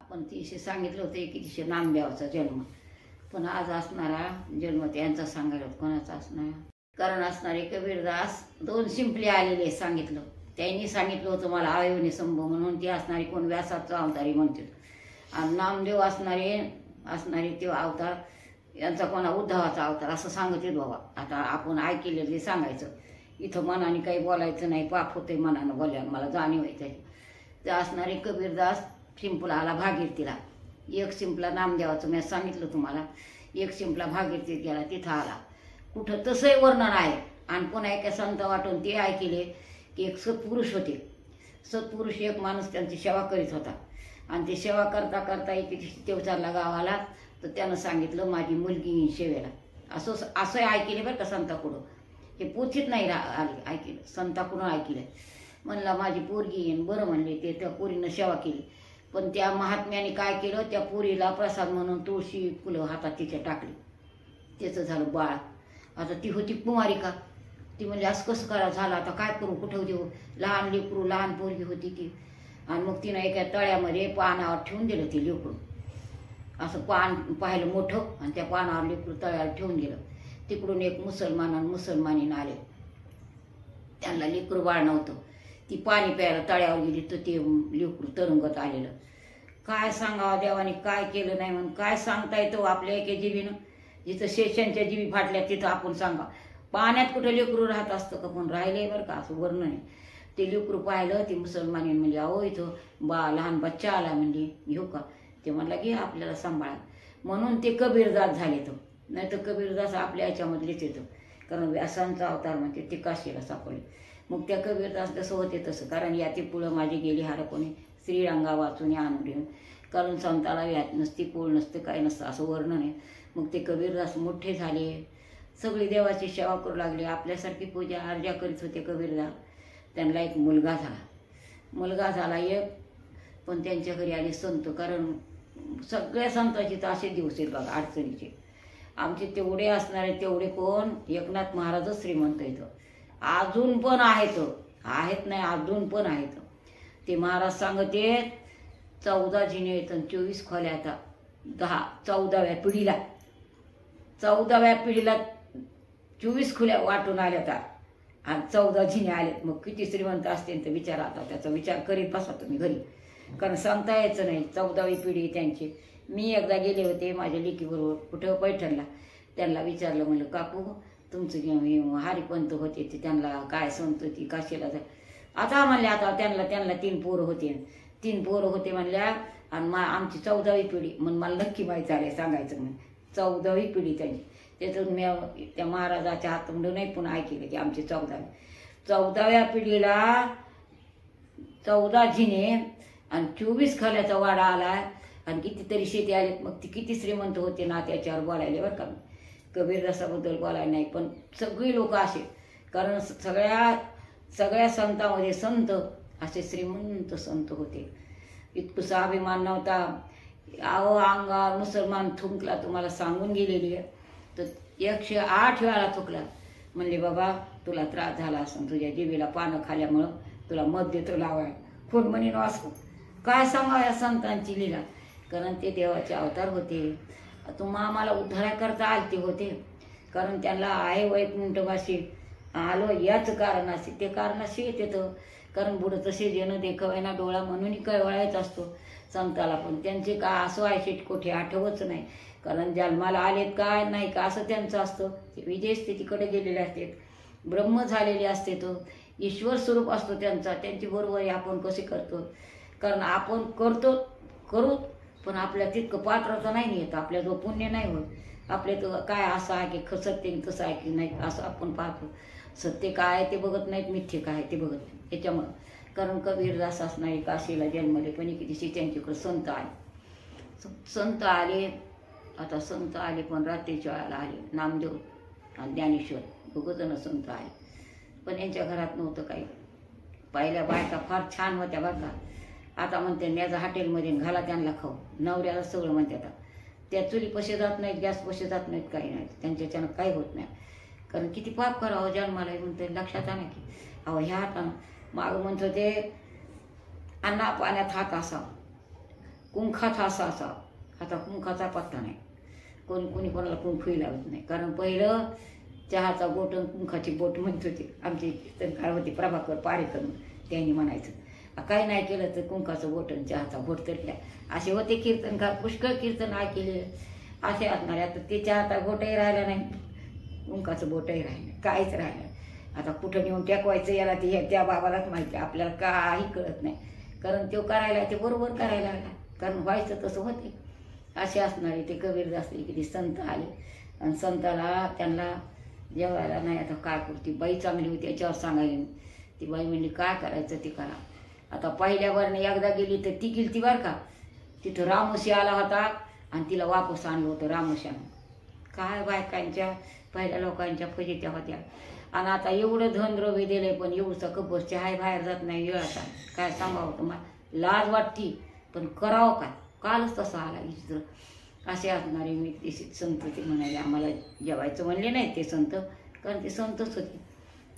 आपण तिथे सांगितलं होतं की तिथे नामदेवाचा जन्म, पण आज असणारा जन्म त्यांचा सांगायला कोणाचा असणार? कारण असणारे कबीरदास 2 शिंपले आलेले सांगितलं. त्यांनी सांगितलं होतं मला आयोने संभव म्हणून. ते असणारे कोण व्यासाचा अवतारी म्हणतील, आणि नामदेव असणारे ते अवतार यांचा कोणा उद्धवाचा अवतार असं सांगते बाबा. आता आपण ऐकलेलं ते सांगायचं, इथं मनाने काही बोलायचं नाही. पाप होते मनानं बोलायला, मला जाणीव आहे त्याची. ते असणारे कबीरदास शिंपला आला भागीरथीला. एक शिंपला नामदेवाचं मी सांगितलं तुम्हाला, एक शिंपला भागीरथीत गेला, तिथं आला. कुठं तसंही वर्णन आहे. आणि पुन्हा एका संत वाटून ते ऐकले की एक सत्पुरुष होते. सत्पुरुष एक माणूस त्यांची सेवा करीत होता, आणि ते सेवा करता करता एक ते चालला गावाला, तर त्यानं सांगितलं माझी मुलगी येईन सेवेला. असं ऐकले बरं का संताकडून. हे पोथीत नाही आले, ऐकलं संताकडून ऐकलं. म्हणलं माझी पोरगी येईन. बरं म्हणले. ते त्या पोरीनं सेवा केली. पण त्या महात्म्याने काय केलं, त्या पोरीला प्रसाद म्हणून तुळशी फुलं हातात तिच्या टाकली. त्याचं झालं बाळ. आता ती होती कुमारिका. ती म्हणजे असं कसं करा झालं, आता काय करू, कुठं देऊ, लहान लेकरू, लहान पोरगी होती ती. आणि मग तिनं एका तळ्यामध्ये पानावर ठेवून दिलं ते लेकरू. असं पान पाहिलं मोठं, आणि त्या पानावर लेकरू तळ्यावर ठेवून दिलं. तिकडून एक मुसलमानीनं आले. त्यांना लेकरू बाळ नव्हतं. ती पाणी प्यायला तळ्यावर गेली, तर ते लेकरू तरंगत आलेलं. काय सांगावं देवाने काय केलं नाही म्हणून. काय सांगता येतं आपल्या एके जीवीनं? जिथं शेषांच्या जीवी फाटल्या तिथं आपण सांगा. पाण्यात कुठं लेकरू राहत असतं का? पण राहिले बरं का, असं वर्णन आहे. ते लेकरू पाहिलं, ती मुसलमानी म्हणजे अहो इथं लहान बच्चा आला म्हणजे घेऊ का? ते म्हणला घे आपल्याला सांभाळा. म्हणून ते कबीरदास झाले. तो नाही तर कबीरदास आपल्या याच्यामधलेच येतं. कारण व्यासांचा अवतार म्हणजे ते काशीला सापडले. मग त्या कबीरदास तसं होते तसं. कारण याती पुढं माझी गेली हार कोणी श्रीरंगा वाचून आणून. कारण संताला यात नसती, पोळ नसतं, काय नसतं असं वर्णन आहे. मग ते कबीरदास मोठे झाले, सगळी देवाची सेवा करू लागले. आपल्यासारखी पूजा अर्जा करीत होते कबीरदास. त्यांना एक मुलगा झाला एक. पण त्यांच्या घरी आले संत. कारण सगळ्या संतांचे तर असे दिवस आहेत बघा अडचणीचे. आमचे तेवढे असणारे तेवढे कोण, एकनाथ महाराजच श्रीमंत येतं. अजून पण आहेत नाही, अजून पण आहेत. ते महाराज सांगते 14 जिने येत, 24 खोल्या. आता 14व्या पिढीला 24 खोल्या वाटून आल्या. आता आणि 14 जिने आलेत. मग किती श्रीमंत असतील तर विचार. आता त्याचा विचार करीत बसा तुम्ही घरी, कारण सांगता यायचं नाही. 14वी पिढी त्यांची. मी एकदा गेले होते माझ्या लेकीबरोबर कुठं पैठणला. त्यांना विचारलं, म्हणलं काकू तुमचं हरिपंत होते ते, त्यांना काय संत ती काशीला जा. आता म्हणले आता त्यांना 3 पोरं होते. 3 पोरं होते म्हणल्या. आणि आमची 14वी पिढी. म्हणून मला नक्की माहीत झालंय सांगायचं म्हणून. 14वी पिढी त्यांची. त्यातून मी त्या महाराजाच्या हातून नाही पुन्हा ऐकलं की आमची 14व्या पिढीला 14 जिने आणि 24 खोल्याचा वाडा आला. आणि कितीतरी शेती आले. मग ती किती श्रीमंत होते ना, त्याच्यावर बोलायले बरं का. कबीरदासाबद्दल बोलायला नाही, पण सगळी लोक असे. कारण सगळ्या संतांमध्ये संत असे श्रीमंत संत होते. इतकसा अभिमान नव्हता. अंगावर मुसलमान थुंकला तुम्हाला सांगून गेलेली आहे. तर 108 वेळा थुकला. म्हणले बाबा तुला त्रास झाला असं, तुझ्या जीवीला पानं खाल्यामुळं तुला मत देतो लावाय. कोण म्हणेन वाचू काय सांगावं या संतांची लीला. कारण ते देवाचे अवतार होते. तुम्हा आम्हाला उद्धाराकरता आलते होते. कारण त्यांना आहे वैकुंठवासी आलो याच कारणाशी. ते कारणाशी येतं. कारण बुडं तसे जेणं देखवायना डोळा म्हणून कळवळायचा असतो संताला. पण त्यांचे काय असं आहे शेटकोठे आठवच नाही. कारण जन्माला आलेत काय नाही का असं त्यांचं असतं. ते विजय स्थितीकडे गेलेले असतात. ब्रह्म झालेले असते. तो ईश्वर स्वरूप असतो त्यांचा. त्यांची बरोबरी आपण कसे करतो. कारण आपण करू पण आपल्या तितकं पात्रता नाही येत. आपल्या जो पुण्य नाही होत. आपले तर काय असं आहे की सत्य तसं आहे की नाही असं आपण पाहतो. सत्य काय आहे ते बघत नाहीत, मिथ्य काय आहे ते बघत नाही. त्याच्यामुळं कारण कबीरदास असणारे काशीला जन्मले. पण कितीशी त्यांच्याकडे संत आले. संत आले. आता संत आले पण रात्रीच्या वेळाला आले. नामदेव आणि ज्ञानेश्वर दोघंजण संत आले. पण यांच्या घरात नव्हतं काही. पहिल्या बायका फार छान होत्या बरं का. आता म्हणते न्याजा हॉटेलमध्ये घाला त्यांना खाऊ. नवऱ्याला सगळं म्हणते. आता त्या चुली पशे जात नाहीत, गॅस पशे जात नाहीत, काही नाहीत. त्यांच्याच्यानं काही होत नाही. कारण किती पाप करावं जन्माला म्हणते लक्षात आणा की. अहो ह्या हातानं मागं म्हणतो ते अन्ना पाण्यात हात असावा. कुंखाचा असा असा, आता कुंखाचा पत्ता नाही, कोणी कोणाला कुंकूही लावत नाही. कारण पहिलं चहाचा बोट आणि कुंखाची बोट म्हणत होते आमचे कीर्तनकार होते प्रभाकर पारेकर, त्यांनी म्हणायचं काही नाही केलं तर कुंकाचं बोट आणि चहाचा बोट तर घ्या. असे होते कीर्तनकार, पुष्कळ कीर्तन केले असे असणारे. आता ते चहाचा बोटही राहिला नाही, कुंकाचं बोटही राहिलं, काहीच राहिलं. आता कुठं नेऊन टेकवायचं याला ते त्या बाबालाच माहिती, आपल्याला काही कळत नाही. कारण तो करायला ते बरोबर करायला लागला, कारण व्हायचं तसं होते. असे असणारे ते कबीरदास किती संत आले आणि संताला त्यांना जेवायला नाही. आता काय करते बाई चांगली होती याच्यावर सांगायला, ती बाई म्हणली काय करायचं ते करा. आता पहिल्यावरने एकदा गेली तर ती गेली ती बरं का, तिथं रामोशी आला होता आणि तिला वापस आणलं होतं रामोशानं. काय बायकांच्या पहिल्या लोकांच्या फजित्या होत्या. आणि आता एवढं धनद्रव्य दिलंय पण एवढंचा कब्बर चहा बाहेर जात नाही वेळाचा. काय सांगावं तुम्हाला, लाज वाटती पण करावं काय, कालच तसा आला इथं. असे असणारे मी ते संत ते म्हणाले आम्हाला जेवायचं म्हणले नाही ते संत, कारण ते संतच होते.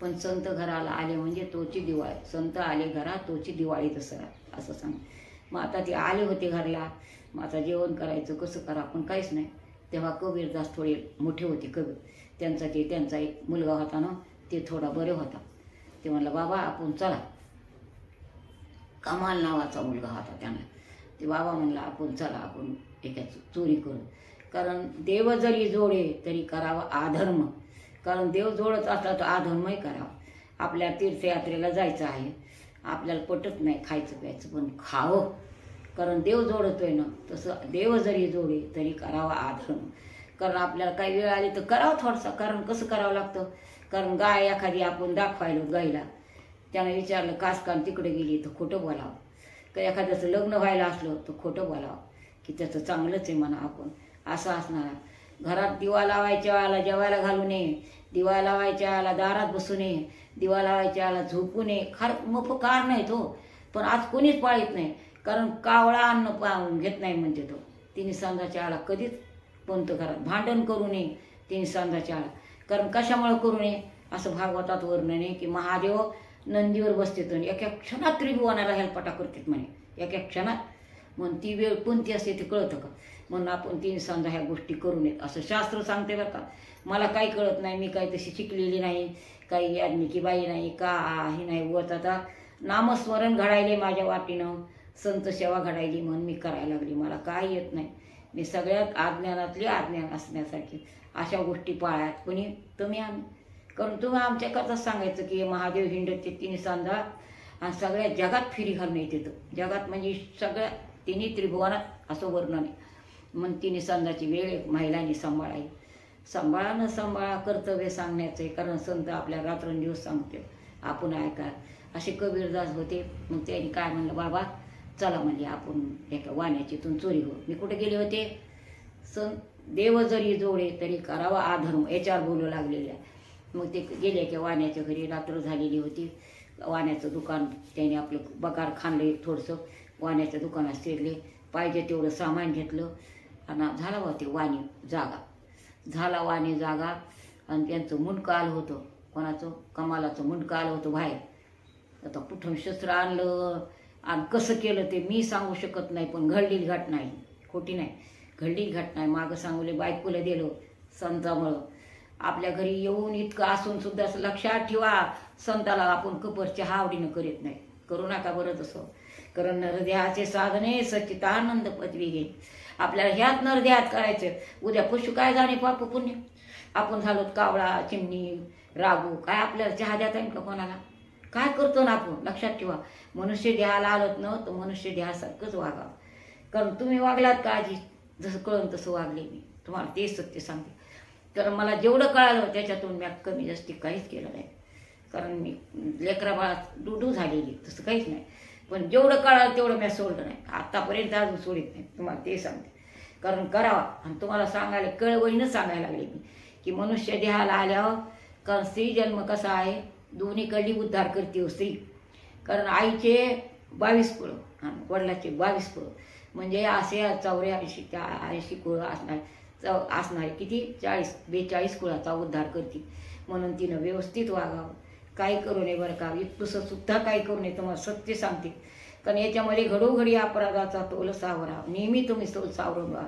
पण संत घराला आले म्हणजे तोची दिवाळी, संत आले घरात तोची दिवाळी दसरा असं सांग. मग आता ते आले होते घरला, मग आता जेवण करायचं कसं करा, पण काहीच नाही. तेव्हा कबीरदास थोडे मोठे होते कबीर, त्यांचा एक मुलगा होता ना, ते थोडा बरे होता. ते म्हणलं बाबा आपण चला, कमाल नावाचा मुलगा होता त्यांना. ते बाबा म्हणला आपण चला आपण एका चोरी करू. कारण देव जरी जोडे तरी करावा अधर्म, कारण देव जोडत असला तर अधर्मही करावा. आपल्या तीर्थयात्रेला जायचं आहे, आपल्याला पटत नाही खायचं प्यायचं पण खावं, कारण देव जोडतोय ना. तसं देव जरी जोडे तरी करावा अधर्म. कारण आपल्याला काही वेळ आली तर करावं थोडंसं, कारण कसं करावं लागतं. कारण गाय एखादी आपण दाखवायलो गाईला, त्यानं विचारलं कासकान तिकडे गेली तर खोटं बोलावं. का एखाद्याचं लग्न व्हायला असलं तर खोटं बोलावं की त्याचं चांगलंच आहे म्हणा आपण, असं असणार. घरात दिवा लावायच्या वेळेला जेवायला घालू नये, दिवा लावायच्या वेळेला दारात बसू नये, दिवा लावायच्या वेळेला झोपू नये. मफ कार नाही तो, पण आज कोणीच पाळीत नाही. कारण कावळा अन्न घेत नाही म्हणते तो. तिने सांजाच्या वेळेला कधीच कोणतं घरात भांडण करू नये तिने सांजाच्या वेळेला. कारण कशामुळे करू नये असं भागवतात वर्णन आहे की महादेव नंदीवर बसते तर एका क्षणात त्रिभुवनाला हेलपाटा करतात म्हणे, एका क्षणात. म्हणून ती वेळ कोणती असते ते कळतं का, म्हणून आपण तीन सांजा ह्या गोष्टी करू नयेत असं शास्त्र सांगते बरं का. मला काही कळत नाही, मी काही तशी शिकलेली नाही, काही आदमिकी बाई नाही, काही नाही. उगत आता नामस्मरण घडायले माझ्या वाटीनं, संत सेवा घडायली म्हणून मी करायला लागली. मला काय येत नाही, मी सगळ्यात अज्ञानातली अज्ञान असण्यासारखी अशा गोष्टी पाळ्यात. कोणी तुम्ही आम्ही, कारण तुम्ही आमच्याकरता सांगायचं की महादेव हिंडते तिन्ही सांजा आणि सगळ्या जगात फिरी घालून येते. जगात म्हणजे सगळ्या तिन्ही त्रिभुवनात असं वर्णन आहे. मग तिन्ही सांजाची वेळ महिलांनी सांभाळावी. सांभाळा न सांभाळा कर्तव्य सांगण्याचं आहे, कारण संत आपल्या रात्रंदिवस सांगते आपण ऐका. असे कबीरदास होते. मग त्यांनी काय म्हणलं बाबा चला म्हणजे आपण एका वाण्याची इथून चोरी हो. मी कुठे गेले होते, देव जरी जोडे तरी करावा अधर्म याच्यावर बोलू लागलेल्या. मग ते गेले की वाण्याच्या घरी, रात्र झालेली होती. वाण्याचं दुकान त्याने आपलं बकार खाणले, थोडंसं वाण्याच्या दुकानात शिरले, पाहिजे तेवढं सामान घेतलं आणि झाला होते वाणी जागा. झाला वाणी जागा आणि त्यांचं मुंडकं आलं होतं, कोणाचं कमालाचं मुंडकं आलं होतं बाहेर. आता कुठून शस्त्र आणलं आणि कसं केलं ते मी सांगू शकत नाही, पण घडलेली घटना आहे, खोटी नाही, घडलेली घटना आहे. मागं सांगले बायकोला दिलं संतामुळं. आपल्या घरी येऊन इतकं असून सुद्धा असं लक्षात ठेवा, संताला आपण कपरच्या आवडीनं करीत नाही, करू नका बरं तसं. कारण नरदेहाचे साधने सच्चिदानंद पदवी घे. आपल्याला ह्यात नरदेहात करायचं. उद्या पशु काय जाणे पाप पुण्य. आपण झालो कावळा चिमणी रागू, काय आपल्याला चहा देता येईल का कोणाला, काय करतो ना आपण. लक्षात ठेवा, मनुष्य देहाला आलत न तर मनुष्य देहासारखंच वागावं. कारण तुम्ही वागलात का आजी, जसं कळून तसं वागले मी, तुम्हाला तेच सत्य सांगते. कारण मला जेवढं कळालं त्याच्यातून मी कमी जास्ती काहीच केलं नाही. कारण मी लेकरा बाळात डुडू झालेली, तसं काहीच नाही. पण जेवढं कळालं तेवढं मी सोडलं नाही, आत्तापर्यंत अजून सोडित नाही, तुम्हाला ते सांगते. कारण करावा. आणि तुम्हाला सांगायला कळवळीनं सांगायला लागले मी की मनुष्य देहाला आल्यावर, कारण स्त्री जन्म कसा आहे, दोन्हीकडली उद्धार करते हो स्त्री. कारण आईचे 22 कुळं आणि वडिलाचे 22 कुळं, म्हणजे असे 84 त्या 80 कुळं असणारे किती 42 कुळाचा उद्धार करते. म्हणून तिनं व्यवस्थित वागावं, काही करू नये बरं का. इतकंसं सुद्धा काही करू नये, तुम्हाला सत्य सांगते. कारण याच्यामध्ये घडोघडी अपराधाचा तोल सावरा, नेहमी तुम्ही तोल सावरून व्हा.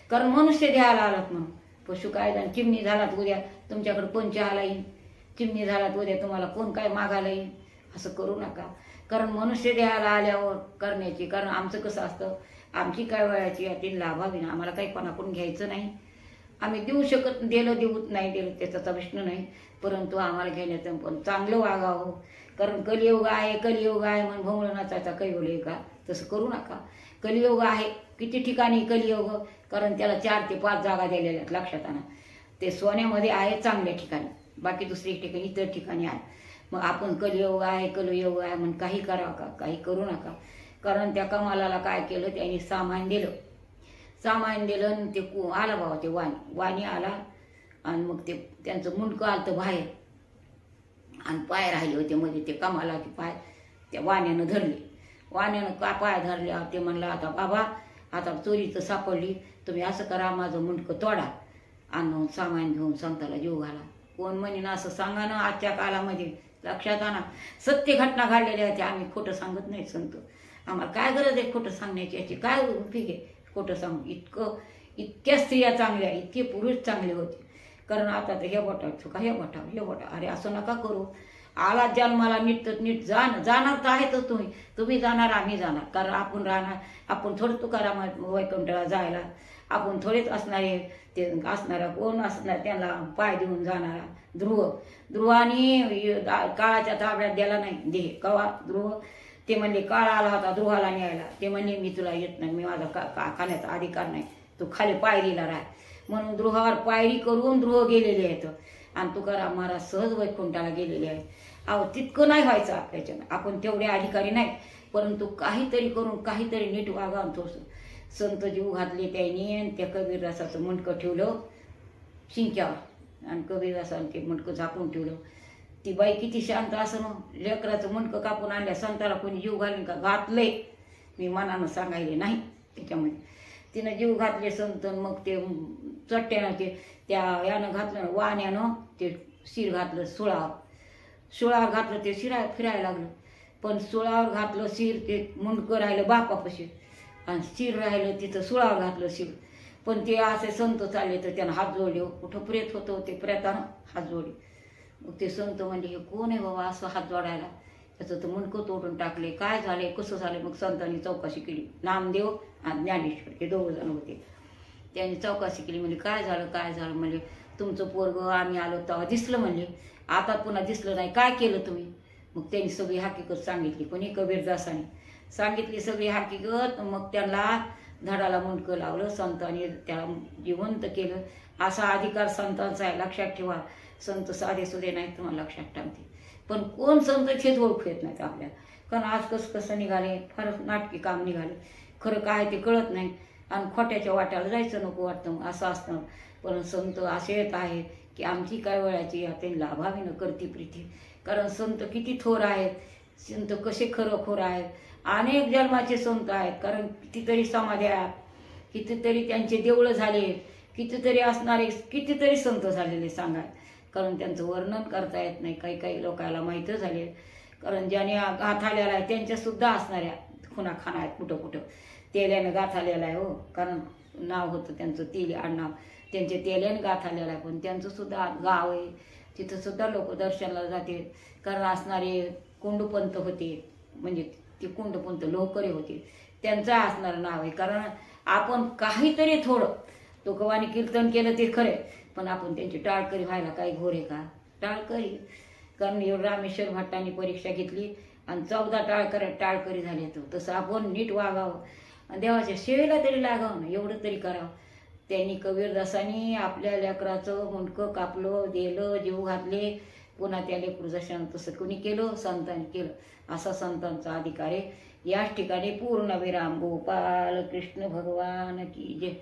कारण मनुष्य द्यायला आलात म्हणून. पशु काय जाण, चिमणी झालात उद्या तुमच्याकडे कोण चहाला येईल, चिमणी झालात उद्या तुम्हाला कोण काय मागायला येईल. असं करू नका. कारण मनुष्य द्यायला आल्यावर करण्याची, कारण आमचं कसं असतं, आमची काय वयाची यातील लाभावी ना, आम्हाला काही कोणाकडून घ्यायचं नाही. आम्ही देऊ शकत, दिलं देऊत नाही दिलं त्याचा प्रश्न नाही, परंतु आम्हाला घेण्याचं पण चांगलं वागावं. कारण कलियुग आहे, कलियुग आहे म्हणून भोंगळ नाचायचा कैवल्य का, तसं करू नका. कलियुग आहे, किती ठिकाणी कलियुग, कारण त्याला 4 ते 5 जागा दिलेल्या आहेत. लक्षात आणा, ते सोन्यामध्ये आहे चांगल्या ठिकाणी, बाकी दुसरी ठिकाणी इतर ठिकाणी आहे. मग आपण कलियुग आहे कलियुग आहे म्हणून काही करावं का, काही करू नका. कारण त्या कमालाला काय केलं, त्यांनी सामान दिलं, सामान दिलं आणि ते आला बाबा, ते वाणी आला आणि मग ते त्यांचं मुंडकं आलं तर बाहेर आणि पाय राहिले होते मध्ये. ते कमालाचे पाय त्या वाण्यानं धरले, वाण्यानं का पाय धरल्यावर ते म्हणलं, आता बाबा आता चोरी तर सापडली, तुम्ही असं करा, माझं मुंडकं तोडा आणि सामान घेऊन संताला जीव घाला. कोण म्हणेन असं सांगा ना आजच्या काळामध्ये. लक्षात आणा, सत्य घटना घडलेल्या आहेत, आम्ही खोटं सांगत नाही संत. आम्हाला काय गरज आहे खोटं सांगण्याची, याची काय उपयोग आहे खोटं सांगू. इतक्या स्त्रिया चांगल्या, इतके पुरुष चांगले होते. कारण आता तर हे बोटा चुका, हे बोटा, अरे असं नका करू. आला जन्माला नीट तर नीट जाणार तर आहे तर तुम्ही जाणार, आम्ही जाणार. कारण आपण राहणार, आपण थोडं तुकाराम वैकुंठाला जायला आपण थोडेच असणारे, ते असणारा कोण असणार, त्यांना पाय देऊन जाणारा ध्रुवानी काळाच्या ताब्यात द्यायला नाही देह. कवा ध्रुव ते म्हणले, काळ आला होता ध्रुवाला न्यायला, ते म्हणले मी तुला येत नाही, मी माझा खाण्याचा अधिकार नाही, तू खाली पायरीला राह. म्हणून ध्रुवावर पायरी करून ध्रुव गेलेले आहेत आणि तुकाराम महाराज सहज वैकुंठाला गेलेले आहेत. अहो तितकं नाही व्हायचं आपल्याच्यानं, आपण तेवढे अधिकारी नाही, परंतु काहीतरी करून काहीतरी नीट वागा. थोडंसं संत जीव घातले त्यांनी आणि त्या कबीरदासाचं मुंडकं ठेवलं शिंक्यावर आणि कबीरदासानं ते मुंडकं झाकून ठेवलं. ती बाई किती शांत असं ना, लेकराचं मुंडकं कापून आणल्या, संताला कोणी जीव घालून का घातलंय, मी मनानं सांगायले नाही त्याच्यामध्ये. तिनं जीव घातले संत. मग ते चट्ट्यानं ते त्या यानं घातलं, वाण्यानं ते शिर घातलं सुळावर घातलं, ते फिरायला लागलं. पण सुळावर घातलं शिर, ते मुंडकं राहिलं बापापाशी आणि शिर राहिलं तिथं सुळावर घातलं शिर. पण ते असे संत चालले तर त्यानं हात जोडले. कुठं प्रेत होतं ते प्रेतानं हात जोडले. मग ते संत म्हणजे हे कोण आहे बाबा असं हात जोडायला, त्याचं तर मुंडकं तोडून टाकले, काय झाले कसं झालं. मग संतांनी चौकशी केली, नामदेव आणि ज्ञानेश्वर हे 2 जण होते. त्यांनी चौकशी केली, म्हणजे काय झालं म्हणजे तुमचं पोरगं आम्ही आलो तेव्हा दिसलं, म्हणजे आता पुन्हा दिसलं नाही, काय केलं तुम्ही. मग त्यांनी सगळी हकीकत सांगितली, कोणी कबीरदासाने सांगितली सगळी हकीकत. मग त्यांना धडाला मुंडकं लावलं, संतांनी त्याला जिवंत केलं. असा अधिकार संतांचा आहे, लक्षात ठेवा. संत साधे सुधे नाहीत, तुम्हाला लक्षात टाकते. पण कोण संत हेच ओळखू येत नाहीत आपल्याला. कारण आज कसं निघाले, फारच नाटकी काम निघाले, खरं काय ते कळत नाही आणि खोट्याच्या वाट्याला जायचं नको वाटतं. असं असतं. पण संत असे येत आहे की आमची काय वेळाची याते लाभावी न करती प्रीती. कारण संत किती थोर आहेत, संत कसे खरोखर आहेत, अनेक जन्माचे संत आहेत. कारण कितीतरी समाध्या, कितीतरी त्यांचे देवळं झाले, कितीतरी असणारे कितीतरी संत झालेले सांगा. कारण त्यांचं वर्णन करता येत नाही, काही लोकांना माहीत झाले. कारण ज्याने गाथ आलेला आहे त्यांच्यासुद्धा असणाऱ्या खुणा खाना आहेत, कुठं तेल्यानं गाथ आलेला आहे. हो, कारण नाव होतं त्यांचं तेली आडनाव, त्यांचे तेल्यानं गाथ आलेला आहे. पण त्यांचंसुद्धा गाव आहे, तिथंसुद्धा लोक दर्शनाला जाते. कारण असणारे कुंडपंत होते, म्हणजे ते कुंडपंत लोकरे होते, त्यांचं असणारं नाव आहे. कारण आपण काहीतरी थोडं तुकोबाने कीर्तन केलं ते खरे, पण आपण त्यांची टाळकरी व्हायला काही घोर आहे का, टाळकरी. कारण एवढं रामेश्वर भट्टांनी परीक्षा घेतली आणि 14 टाळकरी झाले. तसं आपण नीट वागावं आणि देवाच्या सेवेला तरी लागावं ना, एवढं तरी करावं. त्यांनी कबीरदासांनी आपल्या लेकराचं मुंडकं कापलं, दिलं, जीव घातले, पुन्हा त्या लेकरू जशानं तसं कोणी केलं, संतांनी केलं. असा संतांचा अधिकार आहे. याच ठिकाणी पूर्ण विराम. गोपाल कृष्ण भगवान की जय.